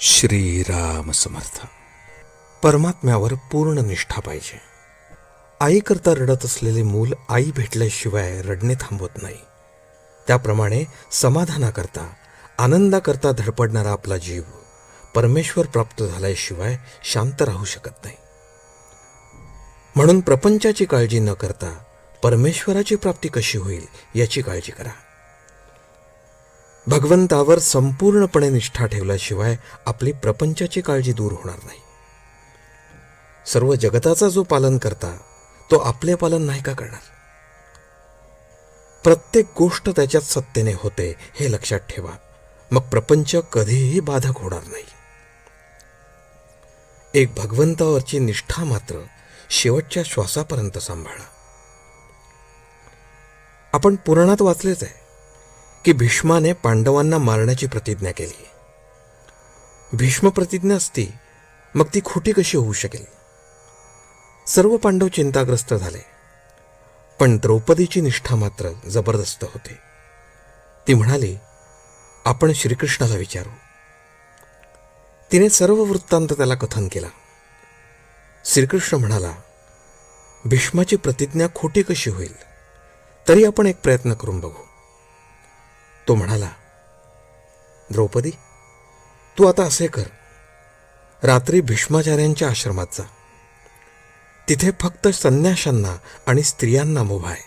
श्रीराम समर्थ. परमात्म्यावर पूर्ण निष्ठा पाहिजे. आईकरता रडत असलेले मूल आई भेटल्याशिवाय रडणे थांबवत नाही. त्याप्रमाणे समाधानाकरता आनंदाकरता धडपडणारा आपला जीव परमेश्वर प्राप्त झाल्याशिवाय शांत राहू शकत नाही. म्हणून प्रपंचाची काळजी न करता परमेश्वराची प्राप्ती कशी होईल याची काळजी करा. भगवंतावर संपूर्णपणे निष्ठा ठेवल्याशिवाय आपली प्रपंचाची काळजी दूर होणार नाही. सर्व जगताचा जो पालन करता तो आपले पालन नाही का करणार? प्रत्येक गोष्ट त्याच्यात सत्तेने होते हे लक्षात ठेवा. मग प्रपंच कधीही बाधक होणार नाही. एक भगवंतावरची निष्ठा मात्र शेवटच्या श्वासापर्यंत सांभाळा. आपण पुराणात वाचलेच आहे की भीष्माने पांडवांना मारण्याची प्रतिज्ञा केली. भीष्म प्रतिज्ञा असती मग ती खोटी कशी होऊ शकेल? सर्व पांडव चिंताग्रस्त झाले. पण द्रौपदीची निष्ठा मात्र जबरदस्त होती. ती म्हणाली, आपण श्रीकृष्णाला विचारू. तिने सर्व वृत्तांत त्याला कथन केला. श्रीकृष्ण म्हणाला, भीष्माची प्रतिज्ञा खोटी कशी होईल? तरी आपण एक प्रयत्न करून बघू. तो म्हणाला, द्रौपदी, तू आता असे कर, रात्री भीष्माचार्यांच्या आश्रमात जा. तिथे फक्त संन्याशांना आणि स्त्रियांना मुभा आहे.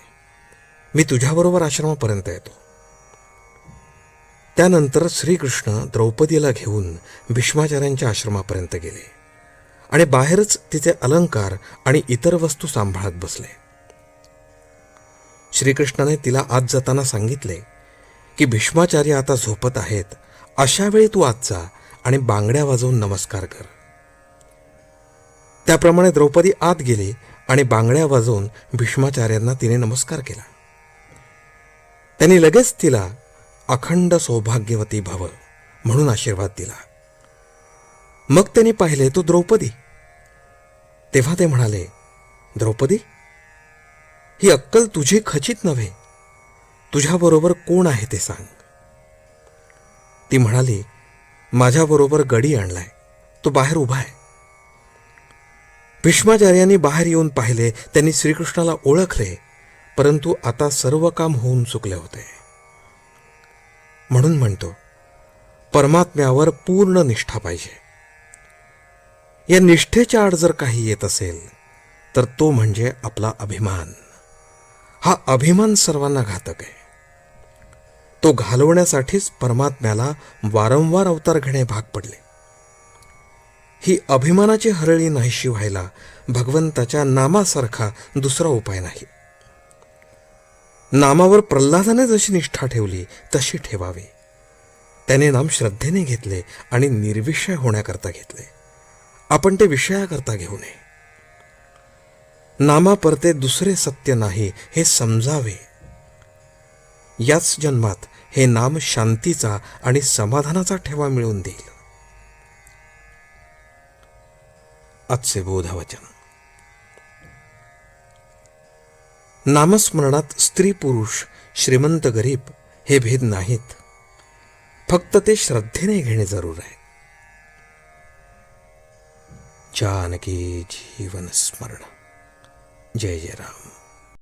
मी तुझ्याबरोबर आश्रमापर्यंत येतो. त्यानंतर श्रीकृष्ण द्रौपदीला घेऊन भीष्माचार्यांच्या आश्रमापर्यंत गेले आणि बाहेरच तिचे अलंकार आणि इतर वस्तू सांभाळत बसले. श्रीकृष्णाने तिला आत जाताना सांगितले की भीष्माचार्य आता झोपत आहेत. अशा वेळी तू आत जा आणि बांगड्या वाजवून नमस्कार कर. त्याप्रमाणे द्रौपदी आत गेली आणि बांगड्या वाजवून भीष्माचार्यांना तिने नमस्कार केला. त्यांनी लगेच तिला अखंड सौभाग्यवती भव म्हणून आशीर्वाद दिला. मग त्यांनी पाहिले तो द्रौपदी. तेव्हा ते म्हणाले, द्रौपदी, ही अक्कल तुझी खचित नव्हे. तुझ्याबरोबर कोण आहे ते सांग. ती म्हणाली, माझ्याबरोबर गडी आणलाय, तो बाहेर उभा आहे. भीष्माचार्यांनी बाहेर येऊन पाहिले. त्यांनी श्रीकृष्णाला ओळखले, परंतु आता सर्व काम होऊन चुकले होते. म्हणून म्हणतो, परमात्म्यावर पूर्ण निष्ठा पाहिजे. या निष्ठेच्या आड जर काही येत असेल तर तो म्हणजे आपला अभिमान. हा अभिमान सर्वांना घातक आहे. तो घालवण्यासाठीच परमात्म्याला वारंवार अवतार घेणे भाग पडले. ही अभिमानाची हरळी नाहीशी व्हायला भगवंताच्या नामासारखा दुसरा उपाय नाही. नामावर प्रल्हादाने जशी निष्ठा ठेवली तशी ठेवावी. त्याने नाम श्रद्धेने घेतले आणि निर्विषय होण्याकरता घेतले. आपण ते विषयाकरता घेऊ नये. नामापरते दुसरे सत्य नाही हे समजावे. याच जन्मात हे नाम शांतीचा आणि समाधानाचा ठेवा मिळवून देईल. आजचे बोधवचन. नामस्मरणात स्त्री पुरुष, श्रीमंत गरीब हे भेद नाहीत. फक्त ते श्रद्धेने घेणे जरूर आहे. जानकी जीवन स्मरण. जय जय राम.